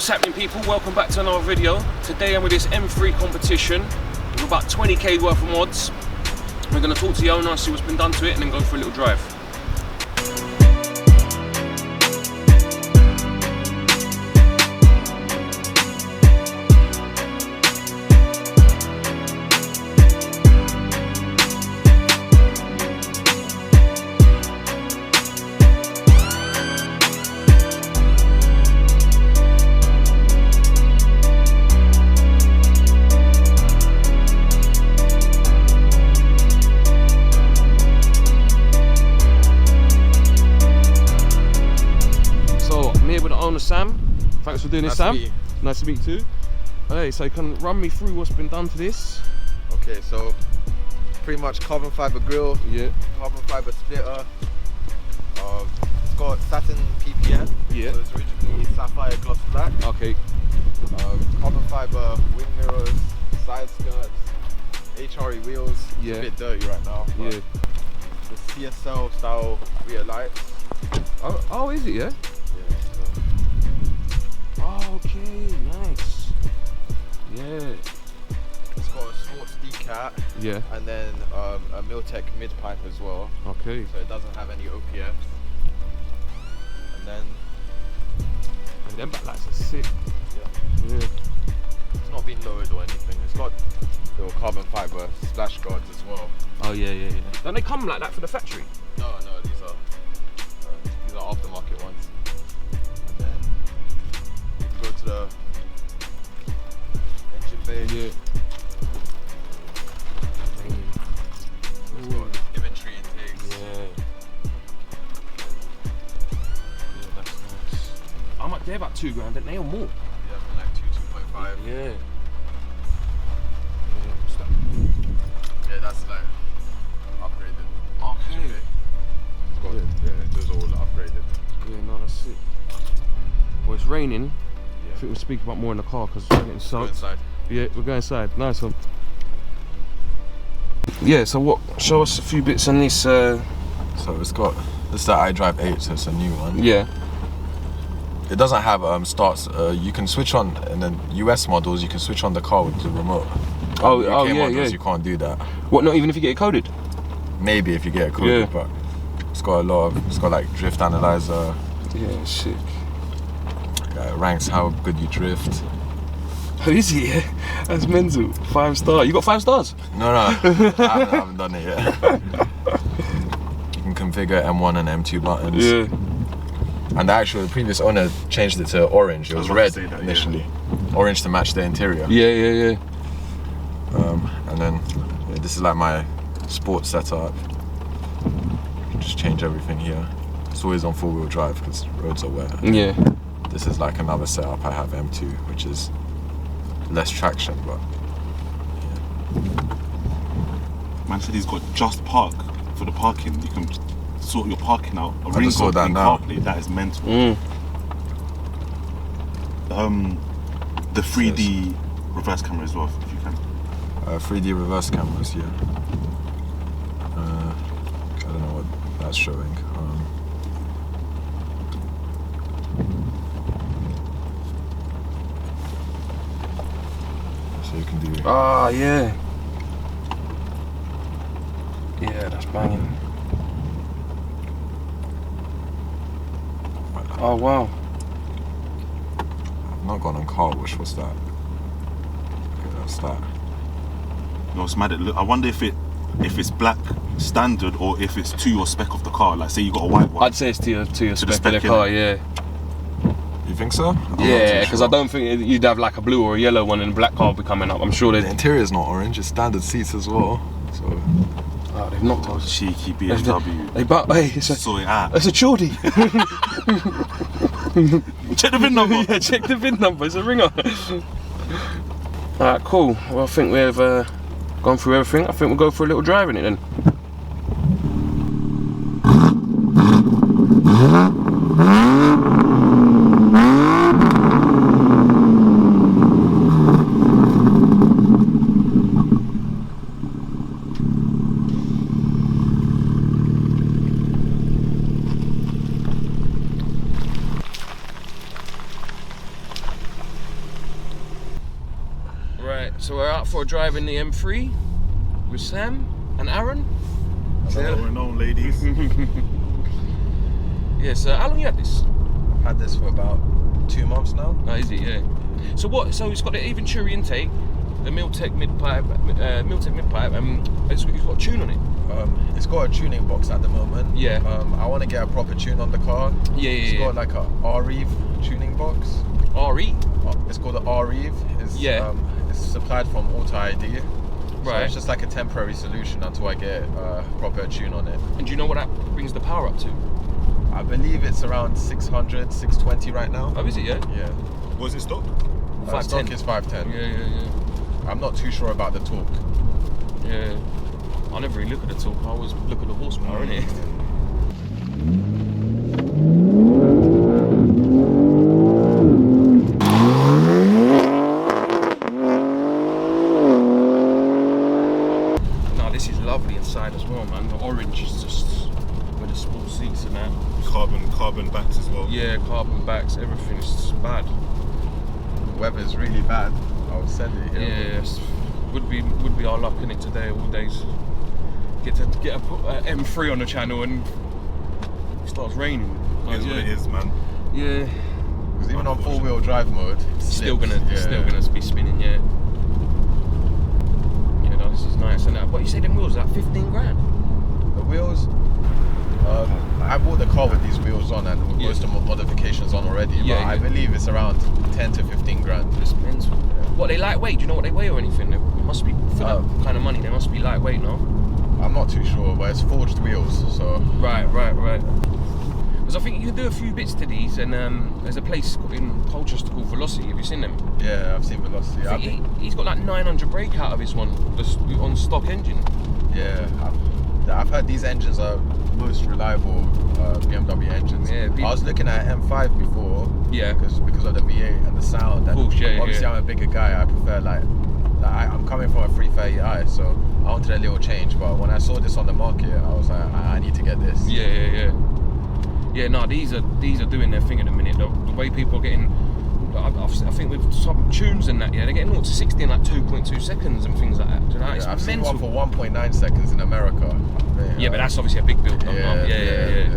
What's happening, people? Welcome back to another video. Today I'm with this M3 Competition with about 20k worth of mods. We're going to talk to the owner, see what's been done to it, and then go for a little drive. Sam, thanks for doing this, Sam. Nice to meet you too. Hey, so you can run me through what's been done to this? Okay, so pretty much carbon fiber grille, carbon fiber splitter. It's got satin PPF. Yeah. So it's originally sapphire gloss black. Okay. Carbon fiber wing mirrors, side skirts, HRE wheels. Yeah. It's a bit dirty right now. But the CSL style rear lights. Oh, is it? Yeah. Okay, nice. Yeah. It's got a sports decat. Yeah. And then a Miltech mid pipe as well. Okay. So it doesn't have any OPFs. And then. And them backlights are sick. Yeah. It's not been lowered or anything. It's got little carbon fiber splash guards as well. Oh yeah. Don't they come like that for the factory? No, these are aftermarket ones. Go to the engine bay. Yeah. It's got inventory intakes. Yeah, that's nice. How much? They're about $2 grand, aren't they, or more? Yeah, for like 2.5. Yeah. Yeah, that's like upgraded. Okay. Those are all upgraded. Yeah, no, that's it. Well, it's raining. I think we'll speak about more in the car because we're getting soaked. Go inside. Yeah, we're going inside. Nice one. Yeah, so what? Show us a few bits on this. So it's got, this is the iDrive 8, so it's a new one. Yeah. It doesn't have starts. You can switch on, and then US models you can switch on the car with the remote. UK models you can't do that. What? Not even if you get it coded? Maybe if you get it coded, but it's got a lot of. It's got like drift analyzer. Yeah, sick. It ranks how good you drift. Oh, is it? Yeah, that's mental. 5-star. You got 5 stars? No, I haven't done it yet. You can configure M1 and M2 buttons. Yeah. And the previous owner changed it to orange. It was red initially. Yeah. Orange to match the interior. Yeah. And then this is like my sports setup. Just change everything here. It's always on 4-wheel drive because roads are wet. Yeah. This is like another setup. I have M2, which is less traction, but Man said he's got just park for the parking. You can sort your parking out. I just saw that now. That is mental. The 3D reverse camera as well, if you can. 3D reverse cameras, yeah. I don't know what that's showing. So you can do. Ah, yeah. Yeah, that's banging. Oh wow. I've not gone on car wash. What's that? Okay, that's that. No, it's mad. I wonder if it's black standard or if it's to your spec of the car. Like, say you got a white one. I'd say it's to your spec of the car. Yeah. You think so? Yeah, because I don't think you'd have like a blue or a yellow one and a black car will be coming up. I'm sure the interior's not orange. It's standard seats as well. So. Oh, they've knocked us. Cheeky BMW. Hey, it's a Chordy. Check the VIN number. Yeah, check the VIN number. It's a ringer. Alright, cool. Well, I think we've gone through everything. I think we'll go for a little drive in it then. So we're out for a drive in the M3 with Sam and Aaron. Hello, we're known, ladies. Yes, how long you had this? I've had this for about 2 months now. Oh, is it? Yeah. So what? So it's got the Aventuri intake, the Miltech mid pipe, and it's got a tune on it. It's got a tuning box at the moment. Yeah. I want to get a proper tune on the car. Yeah, It's got like a R-Eve tuning box. RE. It's called the R-Eve. It's supplied from Auto ID. So Right. it's just like a temporary solution until I get a proper tune on it. And do you know what that brings the power up to? I believe it's around 600, 620 right now. Oh, is it? Yeah. Yeah. Was it stock? 510. Stock is 510. Yeah. I'm not too sure about the torque. Yeah. I never really look at the torque. I always look at the horsepower, innit? No, this is lovely inside as well, man. The orange is just with the sport seats and that. Carbon backs as well. Yeah, carbon backs, everything is just bad. The weather's really bad. I would send it here. Yes, would be our luck in it today. All days, get a M3 on the channel and it starts raining. It is what it is, man. Yeah, Because even on 4-wheel drive mode, it's still gonna be spinning. Yeah. Yeah, no, this is nice. And what you say? Them wheels are like 15 grand. The wheels, I bought the car with these wheels on and with most of the modifications on already. Yeah, but I believe it's around 10 to 15 grand. It's mental. What, they lightweight? Do you know what they weigh or anything? They must be for that kind of money. They must be lightweight, no? I'm not too sure, but it's forged wheels, so. Right. Because I think you can do a few bits to these, and there's a place in Colchester called Velocity. Have you seen them? Yeah, I've seen Velocity. I think he's got like 900 brake out of his one, on stock engine. Yeah, I've heard these engines are most reliable BMW engines. Yeah, I was looking at M5 before. Yeah. Because of the V8 and the sound. And Of course, yeah, obviously, yeah. I'm a bigger guy. I prefer I'm coming from a 330i, so I wanted a little change. But when I saw this on the market, I was like, I need to get this. Yeah. Yeah, no, these are doing their thing in a minute. The way people are getting, I think with some tunes and that, yeah, they're getting 0 to 60 in like 2.2 seconds and things like that. Do you know, it's I've seen mental. one for 1.9 seconds in America. Yeah, but that's obviously a big build. Yeah.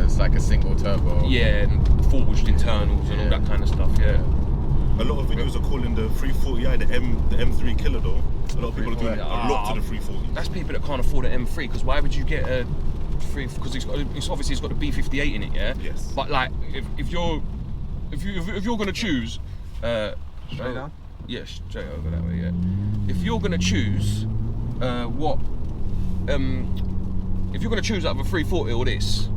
It's like a single turbo. Yeah, and forged internals and all that kind of stuff. Yeah. A lot of videos are calling the 340i the M3 killer though. A lot of people are doing a lot to the 340. That's people that can't afford an M3. Because why would you get a 3? Because it's obviously got the B58 in it. Yeah. Yes. But like, if you're gonna choose, Straight down? Yeah, straight over that way. Yeah. If you're gonna choose, if you're gonna choose out of a 340 or this,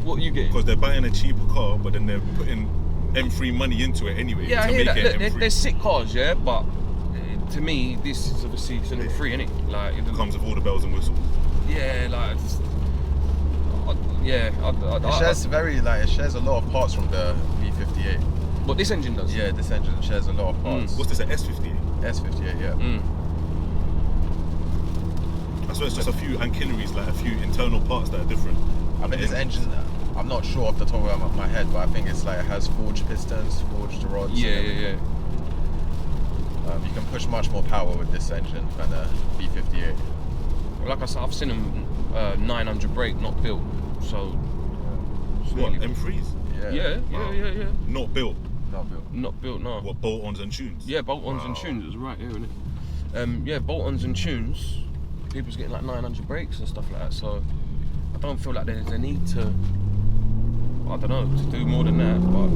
what are you getting? Because they're buying a cheaper car, but then they're putting M3 money into it anyway. Yeah, I to hear make that. it Look, M3. they're sick cars, yeah, but to me, this is obviously it's an M3, innit? Like, it Comes with all the bells and whistles. yeah, like, It shares a lot of parts from the B58. what this engine does. Yeah, this engine shares a lot of parts. What's this, an S58? S58, yeah. I swear it's just a few ancillaries, like a few internal parts that are different. I mean, this engine, I'm not sure off the top of my head, but I think it's like it has forged pistons, forged rods. Yeah. You can push much more power with this engine than a B58. Like I said, I've seen them 900 brake, not built. So, What, M3s? yeah. Not built. Not built. Not built, no. What, bolt-ons and tunes? Yeah, bolt-ons and tunes. It was right here, isn't it? Yeah, bolt-ons and tunes. People's getting like 900 brakes and stuff like that. So I don't feel like there's a need to, I don't know, to do more than that. But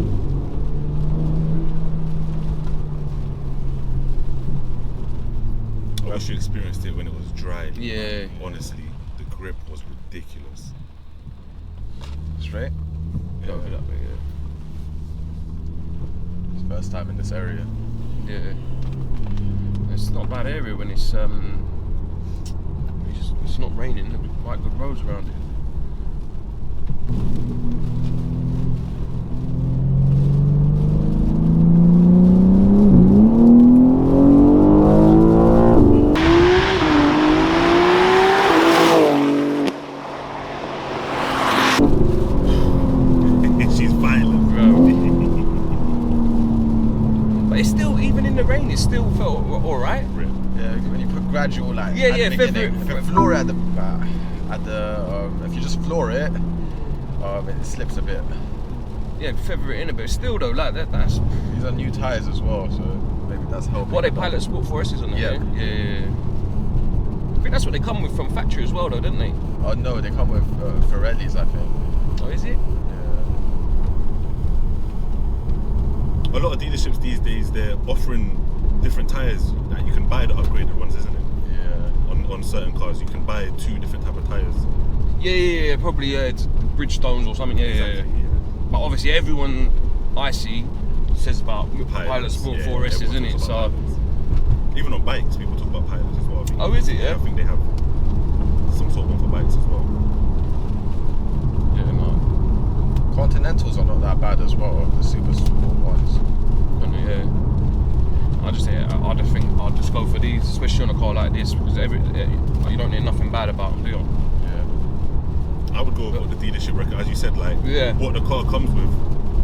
I wish you experienced it when it was dry. yeah, Honestly, the grip was ridiculous. Straight? go over that way. It's first time in this area. Yeah. It's not a bad area when it's not raining. There'll be quite good roads around it. She's violent. But it's still, even in the rain, it still felt alright. yeah, beginning. feather If you floor it if you just floor it, it slips a bit. Yeah, feather it in a bit. Still though, like that's. These are new tyres as well, so maybe that's helping. What, they Pilot Sport 4S's on there? Yeah. Yeah. I think that's what they come with from factory as well, though, don't they? Oh no, they come with Pirellis, I think. Oh, is it? Yeah. A lot of dealerships these days, they're offering different tyres. Like you can buy the upgraded ones, isn't it? Yeah. On certain cars, you can buy 2 different type of tyres. Yeah, probably it's Bridgestones or something. Yeah. But obviously, everyone I see says about Pilot Sport 4S's, isn't it? So even on bikes, people talk about pilots as well. I think. Oh, is it? Yeah. I think they have some sort of one for bikes as well. Yeah, no. Continentals are not that bad as well. The super sport ones. Yeah. I just think I'll just go for these, especially on a car like this, because you don't hear nothing bad about them, do you? I would go with what the dealership record, as you said, like what the car comes with.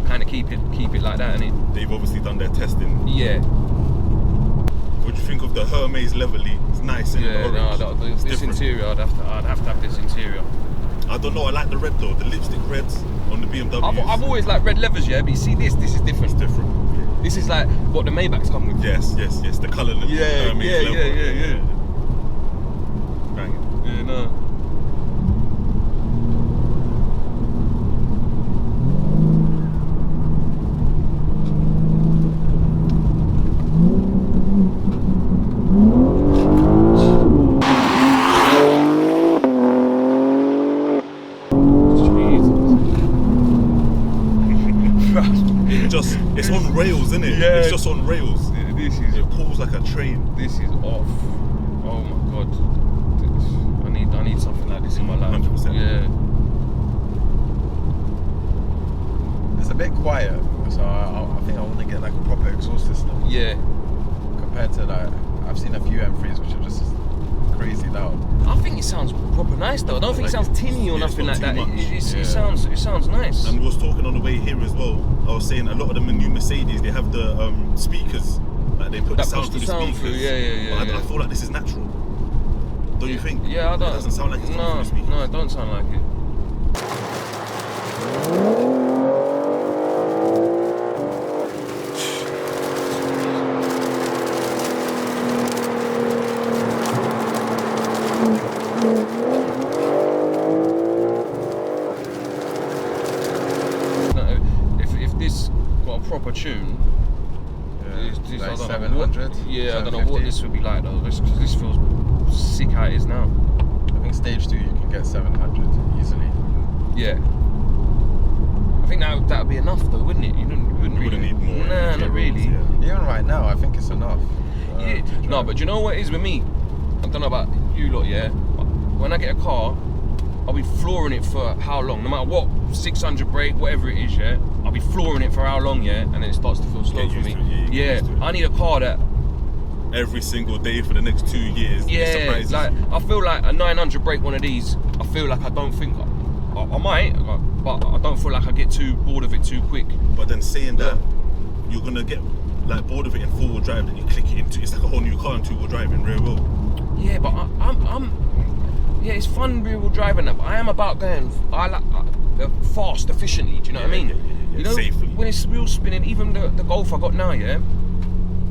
Kind of keep it like that, innit? They've obviously done their testing. Yeah. What do you think of the Hermes Leverly? It's nice, isn't it? No, this interior, I'd have to have this interior. I don't know, I like the red though, the lipstick reds on the BMW. I've always liked red leathers, yeah, but you see this is different. It's different. Yeah. This is like what the Maybachs come with. Yes, the colour look. Hermes level. Yeah. Banging. Yeah, no. It's on rails, isn't it? Yeah. It's just on rails. It pulls like a train. This is off. Oh my god. I need something like this in my life. 100%. Yeah. It's a bit quiet, so I think I want to get like a proper exhaust system. Yeah. Compared to like, I've seen a few M3s which are just crazy loud. I think it sounds proper nice though. I don't think it sounds tinny or nothing like that. It sounds nice. And we was talking on the way here as well. I was saying a lot of them new Mercedes, they have the speakers, like they put the sound through the speakers. Yeah. I feel like this is natural. Don't you think? Yeah, I don't. It doesn't sound like it's coming through the speakers. No, it don't sound like it. If this got a proper tune, this, like I don't 700. Know I don't know what this would be like though, because this feels sick how it is now. I think stage 2 you can get 700 easily. Yeah. I think that would be enough though, wouldn't it? You wouldn't need more. Nah, not really. Even right now, I think it's enough. No, but do you know what it is with me? I don't know about you lot, yeah. But when I get a car, I'll be flooring it for how long? No matter what, 600 brake, whatever it is, yeah. I'll be flooring it for how long, yeah, and then it starts to feel slow for me. Yeah, I need a car that every single day for the next 2 years. Yeah, like I feel like a 900 brake one of these. I feel like I don't think I might, but I don't feel like I get too bored of it too quick. But then saying that, you're gonna get like bored of it in 4-wheel drive, then you click it into it's like a whole new car in 2-wheel drive in rear wheel. Yeah, but yeah, it's fun rear wheel driving that. But I am about going. I like fast, efficiently. Do you know what I mean? Yeah, you know, safely. When it's wheel spinning, even the Golf I got now, yeah,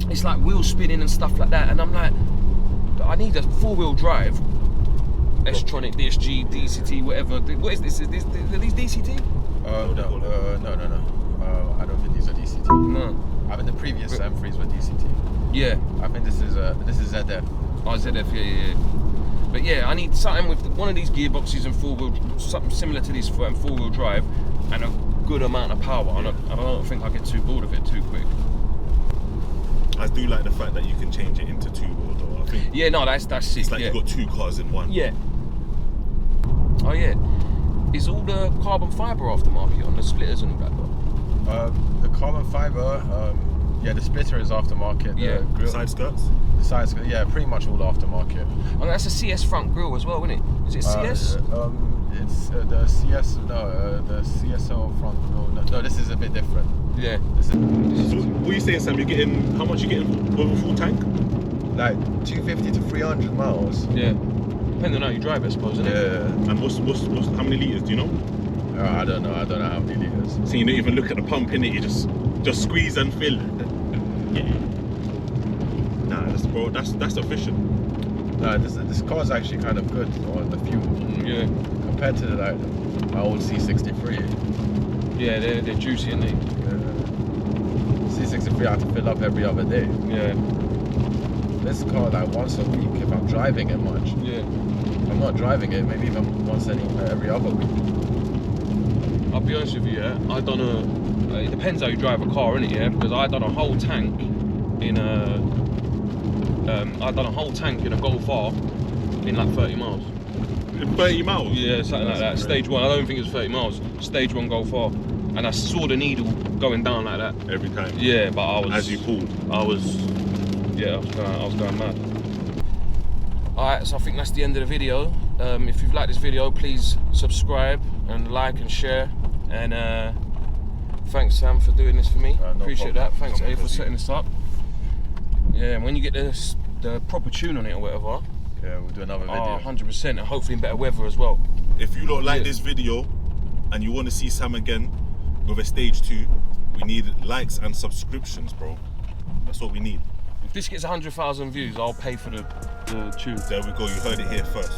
it's like wheel spinning and stuff like that, and I'm like, I need a 4-wheel drive. S-tronic, DSG, DCT, whatever. What is this? Are these DCT? No. I don't think these are DCT. No. I mean the previous M3s were DCT. Yeah. I think this is ZF. Oh, ZF, yeah. But yeah, I need something with one of these gearboxes and something similar to this for 4-wheel drive, and a good amount of power. I don't think I get too bored of it too quick. I do like the fact that you can change it into 2-wheel though. I think. Yeah, no, that's sick. It's like you've got 2 cars in one. Yeah. Oh yeah. Is all the carbon fibre aftermarket on the splitters and all that though? The carbon fibre, the splitter is aftermarket. The grill, Side skirts? The side skirt, yeah, pretty much all aftermarket. And that's a CS front grille as well, isn't it? Is it CS? It's the CS, the CSL front grill. No, this is a bit different. Yeah. So what are you saying, Sam? You're getting, how much you getting with a full tank? like 250 to 300 miles. Yeah. Depending on how you drive it, I suppose, isn't it? Yeah. And what's how many litres? Do you know? I don't know how many liters. So you don't even look at the pump in it. You just squeeze and fill. Yeah. Nah, that's efficient. Nah, this car's actually kind of good on the fuel. Yeah. Compared to like my old C63. Yeah, they're juicy, aren't they? C63 I have to fill up every other day. Yeah. This car like once a week if I'm driving it much. Yeah. If I'm not driving it, maybe even once every other week. I'll be honest with you, yeah. It depends how you drive a car, innit, yeah? Because I done a whole tank in a Golf R in like 30 miles. 30 miles? Yeah, something like that. Stage 1. I don't think it was 30 miles. Stage 1 Golf R. And I saw the needle going down like that. Every time? Yeah, but I was... As you pulled? I was going mad. Alright, so I think that's the end of the video. If you've liked this video, please subscribe and like and share. And thanks, Sam, for doing this for me. No Appreciate problem. that. Thanks, A, for setting this up. Yeah, and when you get the proper tune on it or whatever, Yeah, we'll do another video. 100%, and hopefully in better weather as well. If you lot like this video and you want to see Sam again with a stage 2, we need likes and subscriptions, bro. That's what we need. If this gets 100,000 views, I'll pay for the tune. There we go, you heard it here first.